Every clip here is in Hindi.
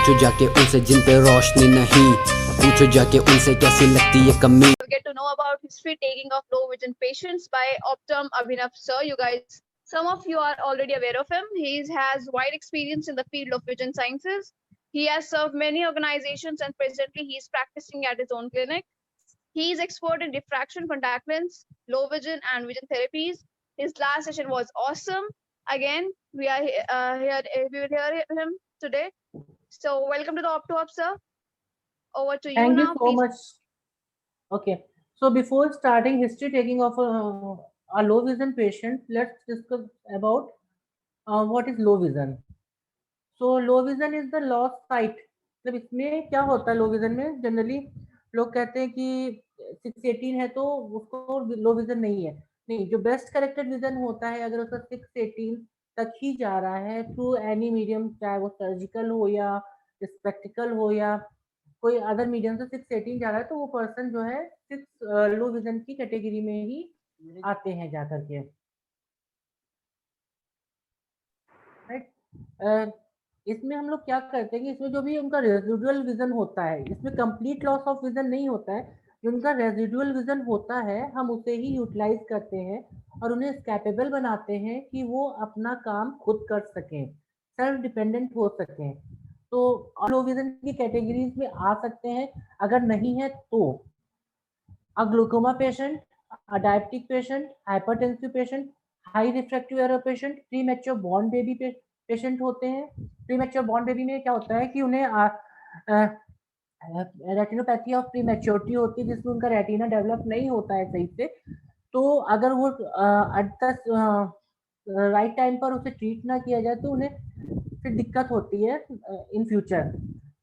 पूछो जाके उनसे जिन पे रोशनी नहीं, पूछो जाके उनसे कैसी लगती है कमी। Get to know about history taking of low vision patients by Optum Abhinav sir. You guys, some of you are already aware of him. He has wide experience in the field of vision sciences. He has served many organizations and presently he is practicing at his own clinic. He is expert in diffraction, contact lens, low vision, and vision therapies. His last session was awesome. Again, we are here. We will hear him today. So, welcome to the OptoOp, sir. Over to you Thank you now, so please. much. Okay. So before starting history taking of a low vision patient, let's discuss about what is low vision. So low vision is the lost sight. मतलब इसमें क्या होता है लो विजन में? जनरली लोग कहते हैं कि 618 है तो उसको लो विजन नहीं है। नहीं, जो बेस्ट करेक्टेड विजन होता है अगर उसका 618 तक ही जा रहा है थ्रू एनी मीडियम, चाहे वो सर्जिकल हो या स्पेक्टिकल हो या कोई अदर मीडियम से 618 जा रहा है, तो वो पर्सन जो है 6 लो विजन की कैटेगरी में ही आते हैं जा करके, राइट। इसमें हम लोग क्या करते हैं कि इसमें जो भी उनका रेजिडुअल विजन होता है, इसमें कंप्लीट लॉस ऑफ विजन नहीं होता है, जो उनका रेजिडुअल विजन होता है हम उसे ही यूटिलाइज करते हैं और उन्हें कैपेबल बनाते हैं कि वो अपना काम खुद कर सकें, सेल्फ डिपेंडेंट हो सकें। तो लो विजन की कैटेगरीज में आ सकते हैं, अगर नहीं है तो a glaucoma patient, a diabetic patient, hypertensive patient, high refractive error patient, premature born baby patient होते हैं। प्रीमेच्योर बॉर्न बेबी में क्या होता है कि उन्हें रेटिनोपैथी ऑफ प्रीमेच्योरिटी होती है जिसमें उनका रेटिना डेवलप नहीं होता है सही से। तो अगर वो एट द राइट टाइम पर उसे ट्रीट ना किया जाए तो उन्हें फिर दिक्कत होती है इन फ्यूचर।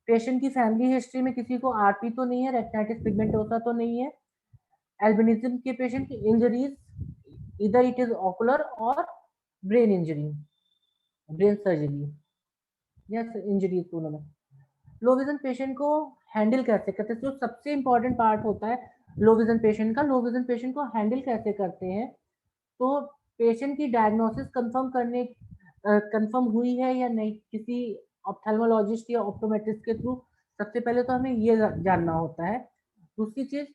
पेशेंट की फैमिली हिस्ट्री में किसी को आरपी तो नहीं है, रेटिनाइटिस पिगमेंटोसा तो नहीं है। एल्बिनिज्म के पेशेंट की इंजरीज इधर इट इज ऑकुलर और ब्रेन इंजरी, ब्रेन सर्जरी या इंजरीज दोनों में। लो विजन पेशेंट को हैंडल कैसे करते हैं? तो सबसे इंपॉर्टेंट पार्ट होता है लो विजन पेशेंट का। लो विजन पेशेंट को हैंडल कैसे करते हैं? तो पेशेंट की डायग्नोसिस कंफर्म हुई है या नहीं किसी ऑप्थेल्मोलॉजिस्ट या ऑप्टोमेट्रिस्ट के थ्रू, सबसे पहले तो हमें ये जानना होता है। दूसरी चीज,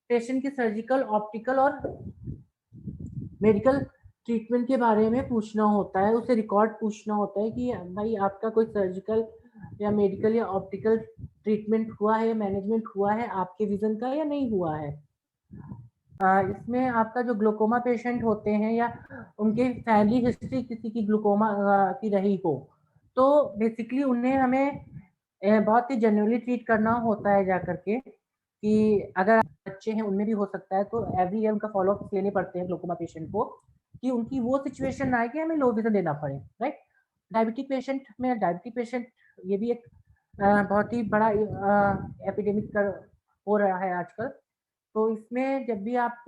पेशेंट की सर्जिकल, ऑप्टिकल और मेडिकल ट्रीटमेंट के बारे में पूछना होता है, उसे रिकॉर्ड पूछना होता है कि भाई आपका कोई सर्जिकल या मेडिकल या ऑप्टिकल ट्रीटमेंट हुआ है या मैनेजमेंट हुआ है आपके विजन का या नहीं हुआ है। इसमें आपका जो ग्लूकोमा पेशेंट होते हैं या उनके फैमिली हिस्ट्री किसी की ग्लूकोमा की रही हो, तो बेसिकली उन्हें हमें बहुत ही जनरली ट्रीट करना होता है जा करके कि अगर बच्चे हैं उनमें भी हो सकता है, तो एवरी ईयर उनका फॉलोअप लेने पड़ते हैं ग्लूकोमा पेशेंट को कि उनकी वो सिचुएशन ना आए कि हमें लो विजन देना पड़े, राइट। डायबिटिक पेशेंट में, डायबिटिक पेशेंट ये भी एक बहुत ही बड़ा एपिडेमिक हो रहा है आजकल। तो इसमें जब भी आप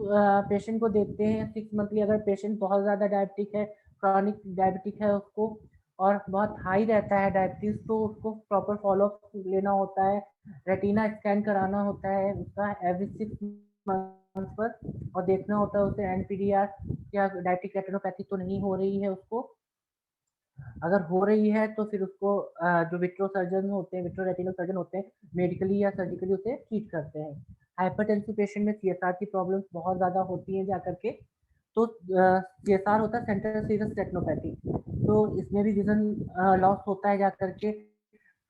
पेशेंट को देखते हैं 6 मंथली, अगर पेशेंट बहुत ज़्यादा डायबिटिक है, क्रॉनिक डायबिटिक है उसको और बहुत हाई रहता है डायबिटीज, तो उसको प्रॉपर फॉलोअप लेना होता है, रेटिना स्कैन कराना होता है उसका एवरी 6 मंथ पर और देखना होता है उसे एनपीडीआर या डायबिटिक रेटिनोपैथी तो नहीं हो रही है उसको। अगर हो रही है तो फिर उसको जो विट्रो सर्जन होते हैं, विट्रो रेटिनल सर्जन होते हैं, मेडिकली या सर्जिकली उसे ट्रीट करते हैं। हाइपरटेंसिव पेशेंट में सीएसआर की प्रॉब्लम्स बहुत ज़्यादा होती हैं जाकर के, तो सीएसआर होता है सेंट्रल सीरस रेटिनोपैथी, तो इसमें भी विजन लॉस होता है जाकर के।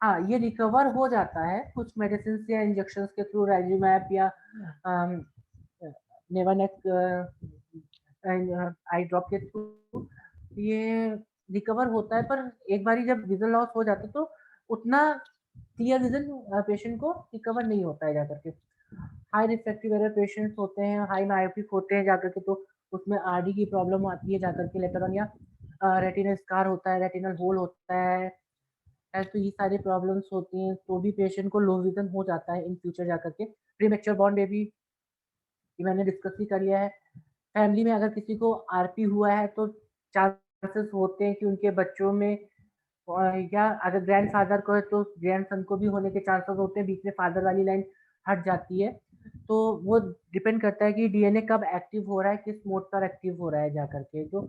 हाँ, ये रिकवर हो जाता है कुछ मेडिसिन या इंजेक्शन के थ्रू, रेजिमैप या नेवानेक आई ड्रॉप के थ्रू ये रिकवर होता है। पर एक बारी जब विजन लॉस हो जाता है तो उतना क्लियर विजन पेशेंट को रिकवर नहीं होता है जाकर के। हाई रिफ्रैक्टिव एरर पेशेंट्स होते हैं, हाई मायोपिक होते हैं जाकर के, तो उसमें आरडी की प्रॉब्लम आती है जाकर के लेटर ऑन, या रेटिनल स्कार होता है, रेटिनल होल होता है, तो ये सारी प्रॉब्लम्स होती हैं, तो भी पेशेंट को लो विजन हो जाता है इन फ्यूचर जाकर के। प्रीमेच्योर बॉर्न बेबी ये मैंने डिस्कस ही कर लिया है। फैमिली में अगर किसी को आरपी हुआ है तो चांसेस होते हैं कि उनके बच्चों में या अगर ग्रैंडफादर को है तो ग्रैंडसन को भी होने के चांसेस होते हैं, बीच में फादर वाली लाइन हट जाती है। तो वो डिपेंड करता है कि डीएनए कब एक्टिव हो रहा है, किस मोड पर एक्टिव हो रहा है जाकर के। जो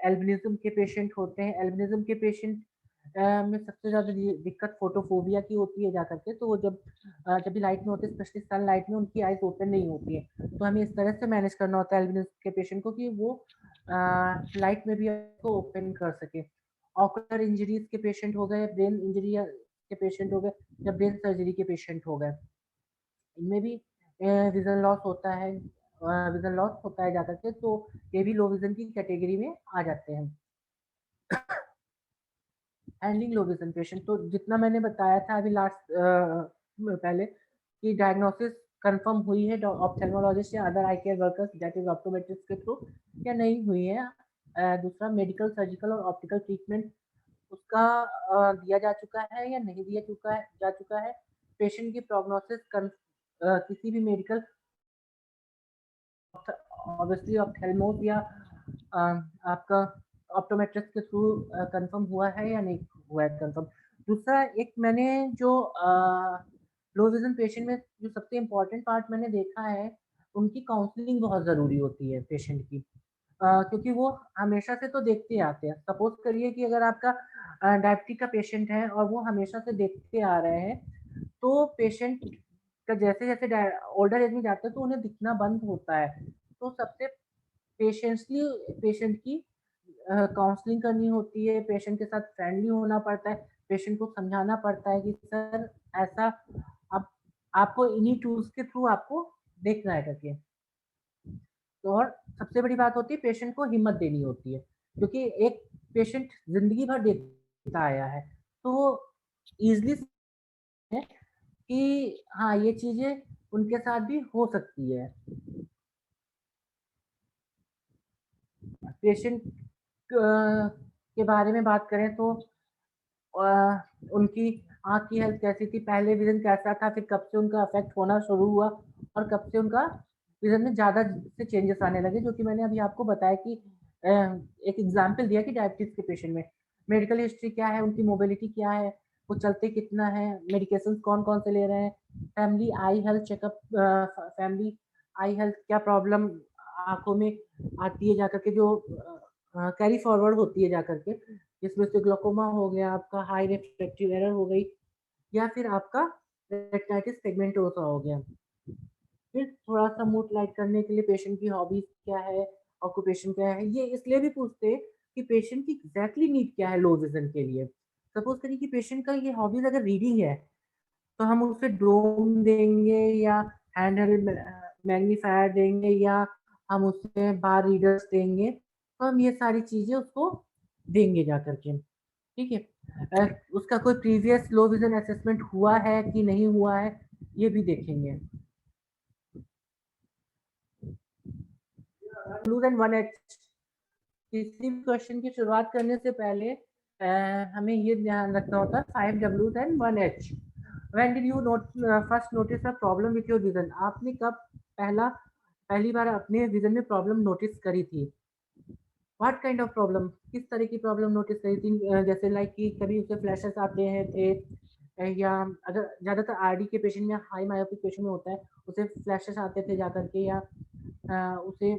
एल्बिनिज्म के पेशेंट होते हैं, एल्बिनिज्म के पेशेंट में सबसे ज़्यादा दिक्कत फोटोफोबिया की होती है जाकर के। तो वो जब भी लाइट में होते हैं, स्पेशली सनलाइट में, उनकी आइज ओपन नहीं होती है। तो हमें इस तरह से मैनेज करना होता है एल्बिनिज्म के पेशेंट को कि वो लाइट में भी उसको ओपन कर सके। ऑकुलर इंजरीज के पेशेंट हो गए, ब्रेन इंजरी के पेशेंट हो गए, या ब्रेन सर्जरी के पेशेंट हो गए, इनमें भी विजन लॉस होता है। विजन लॉस होता है जाकर के, तो ये भी लो विजन की कैटेगरी में आ जाते हैं। हैंडलिंग लो विजन पेशेंट, तो जितना मैंने बताया था अभी लास्ट पहले कि डायग्नोसिस कंफर्म हुई है ऑप्थेल्मोलॉजिस्ट या other I care workers that is optometrist के थ्रू या नहीं हुई है। दूसरा मेडिकल, सर्जिकल और ऑप्टिकल ट्रीटमेंट उसका दिया जा चुका है या नहीं दिया जा चुका है। पेशेंट की प्रोग्नोसिस किसी भी मेडिकल, ऑब्वियसली ऑप्थेल्मोस या आपका ऑप्टोमेट्रिस्ट के थ्रू कंफर्म हुआ है या नहीं हुआ है कंफर्म। दूसरा एक मैंने जो लो विजन पेशेंट में जो सबसे इम्पोर्टेंट पार्ट मैंने देखा है, उनकी काउंसलिंग बहुत ज़रूरी होती है पेशेंट की। क्योंकि वो हमेशा से तो देखते आते हैं। सपोज करिए कि अगर आपका डायबिटीज का पेशेंट है और वो हमेशा से देखते आ रहे हैं, तो पेशेंट का जैसे जैसे ओल्डर एज में जाता है तो उन्हें दिखना बंद होता है। तो सबसे पेशेंटली पेशेंट की काउंसलिंग करनी होती है, पेशेंट के साथ फ्रेंडली होना पड़ता है, पेशेंट को समझाना पड़ता है कि सर ऐसा अब आपको इन्हीं टूल्स के थ्रू आपको देखना है करके। तो और सबसे बड़ी बात होती है पेशेंट को हिम्मत देनी होती है, क्योंकि एक पेशेंट जिंदगी भर देखता आया है, तो ईजिली है कि हाँ ये चीजें उनके साथ भी हो सकती है। पेशेंट के बारे में बात करें तो उनकी आँख की हेल्थ कैसी थी, पहले विजन कैसा था, फिर कब से उनका अफेक्ट होना शुरू हुआ और कब से उनका विजन में ज़्यादा से चेंजेस आने लगे, जो कि मैंने अभी आपको बताया कि एक एग्जांपल दिया कि डायबिटीज़ के पेशेंट में मेडिकल हिस्ट्री क्या है, उनकी मोबिलिटी क्या है, वो चलते कितना है, मेडिकेशंस कौन-कौन से ले रहे हैं, family I health checkup, family I health क्या प्रॉब्लम आँखों में आती है जाकर के, जो कैरी फॉरवर्ड होती है जाकर के, जिसमें से ग्लोकोमा हो गया, आपका हाई रिफ्रैक्टिव एरर हो गई, या फिर आपका रेटिनाइटिस पिगमेंटोसा हो गया। फिर थोड़ा-सा मूड लाइट करने के लिए पेशेंट की हॉबीज़ क्या है, ऑक्यूपेशन क्या है, ये इसलिए भी पूछते हैं कि पेशेंट की एग्ज़ैक्टली नीड क्या है लो विज़न के लिए। सपोज़ करिए कि पेशेंट का ये हॉबीज़ अगर रीडिंग है, तो हम उसे ड्रोन देंगे या हैंडहेल्ड मैग्नीफायर देंगे या हम उसे बार रीडर्स देंगे, तो हम ये सारी चीज़ें उसको देंगे जाकर के, ठीक है। उसका कोई प्रीवियस लो विज़न असेसमेंट हुआ है कि नहीं हुआ है, ये भी देखेंगे। ब्लूज एंड 1H, किसी भी क्वेश्चन की शुरुआत करने से पहले हमें ये ध्यान रखना होता है 5 Ws and 1H। When did you first notice a problem with your vision? आपने कब पहली बार अपने विजन में प्रॉब्लम नोटिस करी थी? व्हाट काइंड ऑफ प्रॉब्लम, किस तरह की प्रॉब्लम नोटिस करी थी? जैसे लाइक कि कभी उसे फ्लैशेस आते हैं थे, या अगर ज़्यादातर आरडी के पेशेंट में, हाई मायोपिक पेशेंट में होता है, उसे फ्लैशेस आते थे जाकर के, या उसे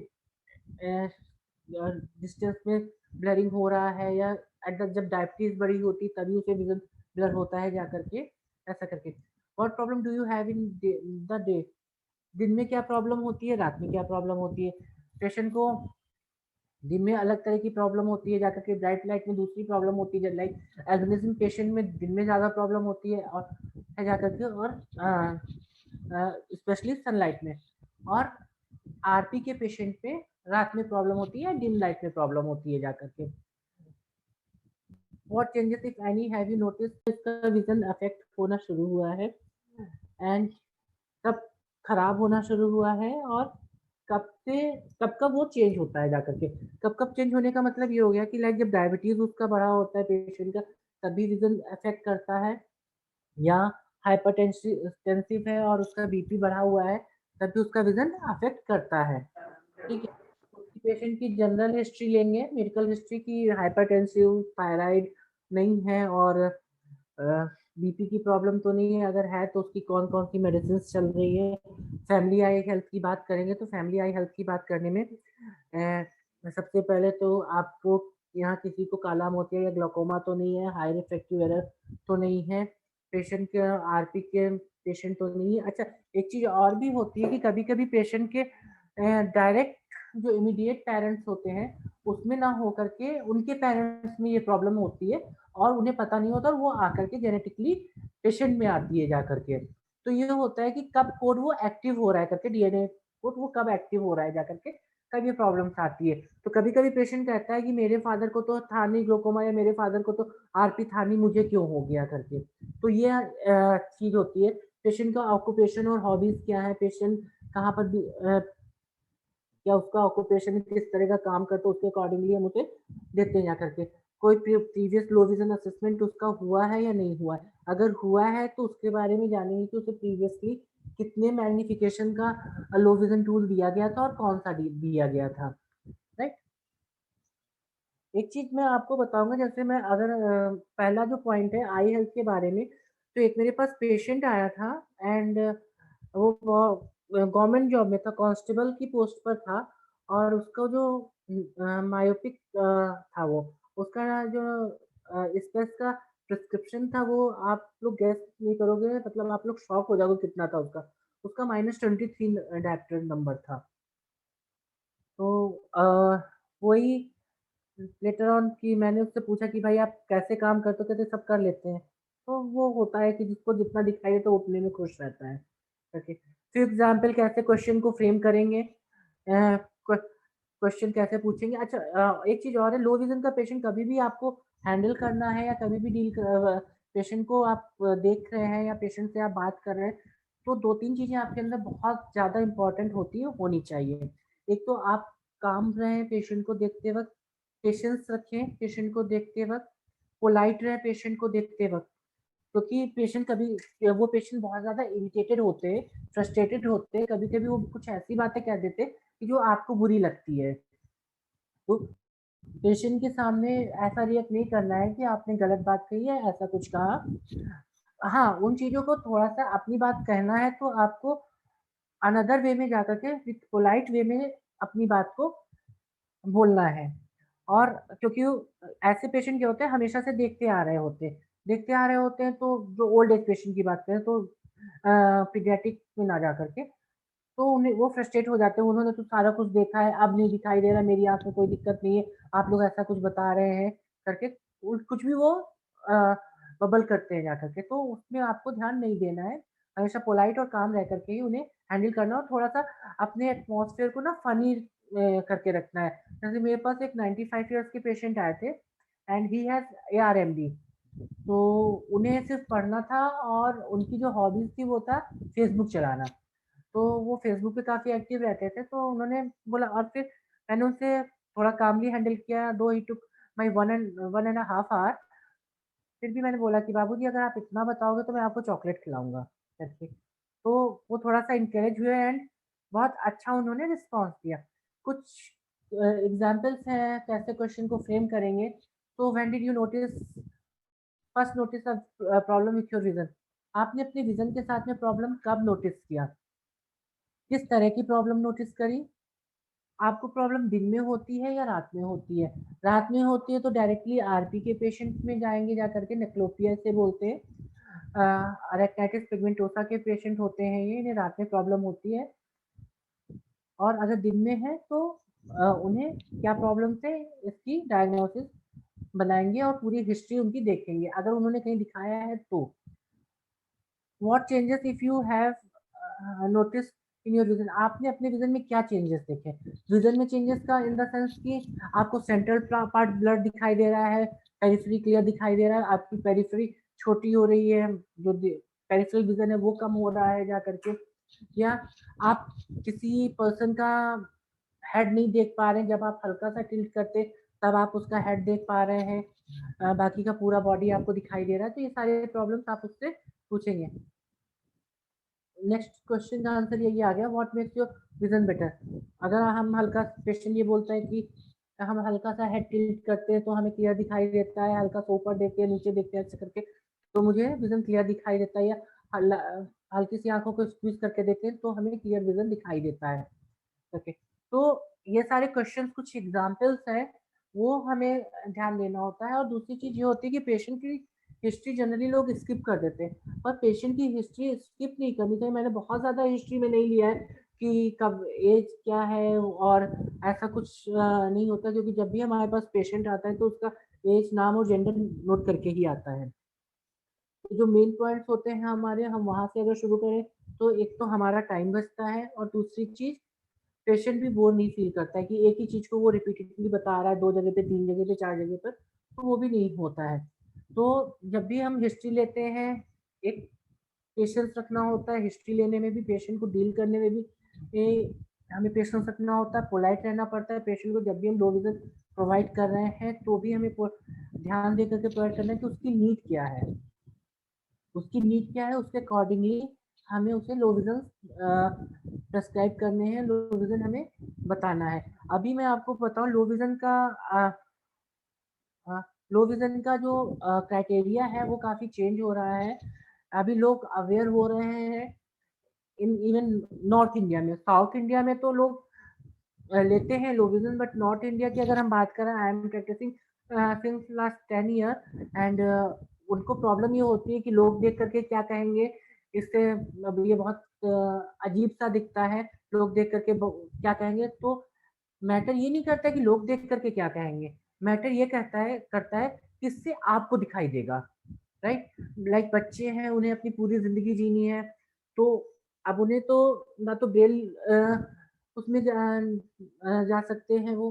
डिस्टेंस में ब्लरिंग हो रहा है, या जब डायबिटीज बड़ी होती तभी उसे विजन ब्लर होता है जाकर के, ऐसा करके। What problem do you have in the day? दिन में क्या प्रॉब्लम होती है, रात में क्या प्रॉब्लम होती है? पेशेंट को दिन में अलग तरह की प्रॉब्लम होती है जाकर के, ब्राइट लाइट में दूसरी प्रॉब्लम होती है, लाइक एल्बिनिज्म पेशेंट में दिन में ज़्यादा प्रॉब्लम होती है और है जाकर के, और स्पेशली सनलाइट में, और आरपी के पेशेंट पे रात में प्रॉब्लम होती है, डिम लाइट में प्रॉब्लम होती है जाकर के। What changes if any have you notice, इसका विजन अफेक्ट होना शुरू हुआ है, एंड कब खराब होना शुरू हुआ है, और कब वो चेंज होता है जाकर के। कब चेंज होने का मतलब ये हो गया कि लाइक जब डायबिटीज उसका बढ़ा होता है पेशेंट का, तभी विजन अफेक्ट करता है, या हाइपरटेंसिव है और उसका बीपी बढ़ा हुआ है, तभी उसका विजन अफेक्ट करता है, ठीक है। पेशेंट की जनरल हिस्ट्री लेंगे, मेडिकल हिस्ट्री की, हाइपरटेंसिव, थायराइड नहीं है और बीपी की प्रॉब्लम तो नहीं है, अगर है तो उसकी कौन कौन सी मेडिसिन चल रही है। फैमिली आई हेल्थ की बात करेंगे तो फैमिली आई हेल्थ की बात करने में सबसे पहले तो आपको यहाँ किसी को काला मोतिया या ग्लाकोमा तो नहीं है, हाई रिफ्रैक्टिव एरर तो नहीं है, पेशेंट के आरपी के पेशेंट तो नहीं है। अच्छा, एक चीज और भी होती है कि कभी कभी पेशेंट के डायरेक्ट जो इमीडिएट पेरेंट्स होते हैं उसमें ना हो करके उनके पेरेंट्स में ये प्रॉब्लम होती है और उन्हें पता नहीं होता और वो आकर के जेनेटिकली पेशेंट में आती है जा करके। तो ये होता है कि कब कोड वो एक्टिव हो रहा है करके, डीएनए कोड वो कब एक्टिव हो रहा है जा करके, तब ये प्रॉब्लम्स आती है। तो कभी कभी पेशेंट कहता है कि मेरे फादर को तो था नहीं ग्लोकोमा, या मेरे फादर को तो आरपी था नहीं, मुझे क्यों हो गया करके। तो ये चीज होती है। पेशेंट का ऑक्यूपेशन और हॉबीज क्या है, पेशेंट कहाँ पर क्या उसका ऑक्यूपेशन किस तरह का काम करता है, उसके अकॉर्डिंगली हम उसे देते हैं जा करके। कोई प्रीवियस लो विजन असेसमेंट उसका हुआ है या नहीं हुआ है, अगर हुआ है तो उसके बारे में जानेंगे कि उसे प्रीवियसली कितने मैग्निफिकेशन का लो विजन टूल दिया गया था और कौन सा दिया गया था, राइट। एक चीज मैं आपको बताऊंगा, जैसे मैं अगर पहला जो पॉइंट है आई हेल्थ के बारे में, तो एक मेरे पास पेशेंट आया था एंड वो गवर्नमेंट जॉब में था, कांस्टेबल की पोस्ट पर था और उसका जो मायोपिक था, वो उसका जो स्पेस का प्रिस्क्रिप्शन था, वो आप लोग गैस नहीं करोगे, मतलब आप लोग शॉक हो जाओगे कितना था उसका। उसका -23 डायप्टर नंबर था। तो वही लेटर ऑन कि मैंने उससे पूछा कि भाई आप कैसे काम करते हो, कहते सब कर लेते हैं। तो वो होता है कि जिसको जितना दिखाई दे तो उतने में खुश रहता है। ओके, फिर एग्जाम्पल कैसे क्वेश्चन को फ्रेम करेंगे, क्वेश्चन कैसे पूछेंगे। अच्छा, एक चीज और है, लो विजन का पेशेंट कभी भी आपको हैंडल करना है या कभी भी डील पेशेंट को आप देख रहे हैं या पेशेंट से आप बात कर रहे हैं, तो दो तीन चीजें आपके अंदर बहुत ज्यादा इंपॉर्टेंट होती है, होनी चाहिए। एक तो आप काम रहे पेशेंट को देखते वक्त, पेशेंस रखें पेशेंट को देखते वक्त, पोलाइट रहे पेशेंट को देखते वक्त, क्योंकि पेशेंट कभी वो पेशेंट बहुत ज्यादा इरिटेटेड होते हैं, फ्रस्ट्रेटेड होते हैं, कभी कभी वो कुछ ऐसी बातें कह देते हैं कि जो आपको बुरी लगती है। तो पेशेंट के सामने ऐसा रिएक्ट नहीं करना है कि आपने गलत बात कही है, ऐसा कुछ कहा। हाँ, उन चीजों को थोड़ा सा अपनी बात कहना है तो आपको अनदर वे में जाकर के विथ पोलाइट वे में अपनी बात को बोलना है। और क्योंकि ऐसे पेशेंट क्या होते हैं, हमेशा से देखते आ रहे होते हैं, तो जो ओल्ड एज पेशेंट की बात करें तो पीडियाट्रिक में ना जा करके, तो उन्हें वो फ्रस्ट्रेट हो जाते हैं, उन्होंने तो सारा कुछ देखा है, अब नहीं दिखाई दे रहा, मेरी आँख में कोई दिक्कत नहीं है, आप लोग ऐसा कुछ बता रहे हैं करके, कुछ भी वो बबल करते हैं जा करके। तो उसमें आपको ध्यान नहीं देना है, हमेशा पोलाइट और काम रह करके ही उन्हें हैंडल करना और थोड़ा-सा अपने एटमॉस्फेयर को ना फनी करके रखना है। जैसे मेरे पास एक 95 इयर्स के पेशेंट आए थे एंड ही हैज़ एआरएमडी। तो उन्हें सिर्फ़ पढ़ना था और उनकी जो हॉबीज़ थी वो था फेसबुक चलाना। तो वो फेसबुक पे काफ़ी एक्टिव रहते थे, तो उन्होंने बोला, और फिर मैंने उनसे थोड़ा कामली हैंडल किया, दो ही टुक माई 1 एंड अ हाफ आवर। फिर भी मैंने बोला कि बाबूजी अगर आप इतना बताओगे तो मैं आपको चॉकलेट खिलाऊँगा करके। तो वो थोड़ा-सा एनकरेज हुए एंड बहुत अच्छा उन्होंने रिस्पॉन्स दिया। कुछ एग्ज़ाम्पल्स हैं कैसे क्वेश्चन को फ्रेम करेंगे। तो when did you notice first notice a problem with your vision? आपने अपने विज़न के साथ में प्रॉब्लम कब नोटिस किया? किस तरह की प्रॉब्लम नोटिस करी? आपको प्रॉब्लम दिन में होती है या रात में होती है? रात में होती है तो डायरेक्टली आरपी के पेशेंट में जाएँगे जा करके, नेक्रोपिया इसे बोलते हैं। रेटिनाइटिस पिगमेंटोसा के पेशेंट होते हैं ये, इन्हें रात में प्रॉब्लम होती है। और अगर दिन में है तो उन्हें क्या प्रॉब्लम्स है इसकी डायग्नोसिस बनाएँगे और पूरी हिस्ट्री उनकी देखेंगे। अगर उन्होंने कहीं दिखाया है तो। What changes if you have notice in your vision? आपने अपने विजन में क्या चेंजेस देखे? विजन में चेंजेस का इन द सेंस कि आपको सेंट्रल पार्ट ब्लर दिखाई दे रहा है, पेरिफेरी क्लियर दिखाई दे रहा है, आपकी पेरिफेरी छोटी हो रही है, जो पेरिफेरल विजन है वो कम हो रहा है जा करके, या आप किसी पर्सन का हेड नहीं देख पा रहे हैं, जब आप हल्का सा टिल्ट करते तब आप उसका हेड देख पा रहे हैं, बाकी का पूरा बॉडी आपको दिखाई दे रहा है। तो ये सारे प्रॉब्लम्स आप उससे पूछेंगे। नेक्स्ट क्वेश्चन का आंसर यही आ गया, what makes your vision better? अगर हम हल्का क्वेश्चन ये बोलता है कि हम हल्का सा हेड टिल्ट करते हैं तो हमें क्लियर दिखाई देता है, हल्का सा ऊपर देखते हैं नीचे देखते हैं ऐसे करके तो मुझे विजन क्लियर दिखाई देता है, या हल्की सी आंखों को स्क्वीज करके देखते हैं तो हमें क्लियर विजन दिखाई देता है। ओके, तो ये सारे क्वेश्चंस कुछ एग्जांपल्स हैं वो हमें ध्यान देना होता है। और दूसरी चीज ये होती है कि पेशेंट की हिस्ट्री जनरली लोग स्किप कर देते हैं, पर पेशेंट की हिस्ट्री स्किप नहीं करनी चाहिए। मैंने बहुत ज़्यादा हिस्ट्री में नहीं लिया है कि कब एज क्या है, और ऐसा कुछ नहीं होता, क्योंकि जब भी हमारे पास पेशेंट आता है तो उसका एज, नाम और जेंडर नोट करके ही आता है। तो जो मेन पॉइंट्स होते हैं हमारे, हम वहाँ से अगर शुरू करें तो एक तो हमारा टाइम बचता है, और दूसरी चीज़ पेशेंट भी बोर नहीं फील करता है कि एक ही चीज़ को वो रिपीटेडली बता रहा है 2 जगह पे, 3 जगह पे, 4 जगह पर, तो वो भी नहीं होता है। तो जब भी हम हिस्ट्री लेते हैं, एक पेशेंस रखना होता है। हिस्ट्री लेने में भी, पेशेंट को डील करने में भी हमें पेशेंस रखना होता है, पोलाइट रहना पड़ता है पेशेंट को। जब भी हम लो विजन प्रोवाइड कर रहे हैं तो भी हमें ध्यान दे करके प्रोवाइड करना है कि उसकी नीड क्या है, उसकी नीड क्या है, उसके अकॉर्डिंगली हमें उसे लो विजन प्रेस्क्राइब करने हैं, लो विजन हमें बताना है। अभी मैं आपको बताऊं लो विजन का जो क्राइटेरिया है वो काफ़ी चेंज हो रहा है। अभी लोग अवेयर हो रहे हैं। इन इवन नॉर्थ इंडिया में, साउथ इंडिया में तो लोग लेते हैं low vision, but north India की अगर हम बात करें, I am practising since last 10 year, and उनको प्रॉब्लम ये होती है कि लोग देख करके क्या कहेंगे, इससे अब ये बहुत अजीब सा दिखता है, लोग देख करके क्या कहेंगे। तो मैटर ये नहीं करता कि लोग देख करके क्या कहेंगे, मैटर ये करता है किससे आपको दिखाई देगा, राइट। लाइक बच्चे हैं, उन्हें अपनी पूरी जिंदगी जीनी है, तो अब उन्हें तो ना तो बेल उसमें जा सकते हैं वो,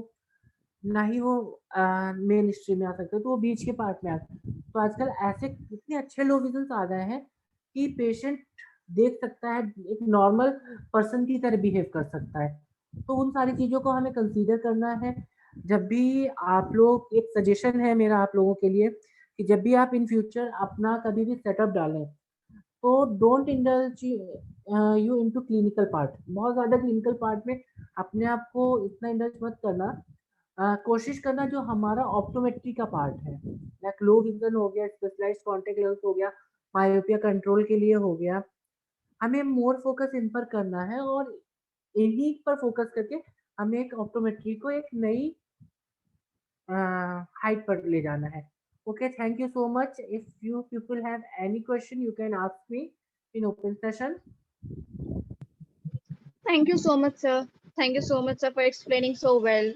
ना ही वो मेन स्ट्रीम में आ सकते हैं, तो वो बीच के पार्ट में आ सकते हैं। तो आजकल ऐसे इतने अच्छे लो विजन्स आ गए हैं कि पेशेंट देख सकता है, एक नॉर्मल पर्सन की तरह बिहेव कर सकता है। तो उन सारी चीज़ों को हमें कंसीडर करना है। जब भी आप लोग, एक सजेशन है मेरा आप लोगों के लिए, कि जब भी आप इन फ्यूचर अपना कभी भी सेटअप डालें, तो don't indulge you into clinical part. बहुत ज़्यादा क्लिनिकल पार्ट में अपने आप को इतना इंडल्ज मत करना। कोशिश करना जो हमारा ऑप्टोमेट्री का पार्ट है, लाइक लो विजन हो गया, स्पेशलाइज्ड कॉन्टेक्ट लेंस हो गया, मायोपिया कंट्रोल के लिए हो गया, हमें मोर फोकस इन पर करना है, और इन्हीं पर फोकस करके हमें एक ऑप्टोमेट्री को एक नई हाइट पर ले जाना है। Okay, thank you so much. If you people have any question, you can ask me in open session. Thank you so much, sir. Thank you so much, sir, for explaining so well.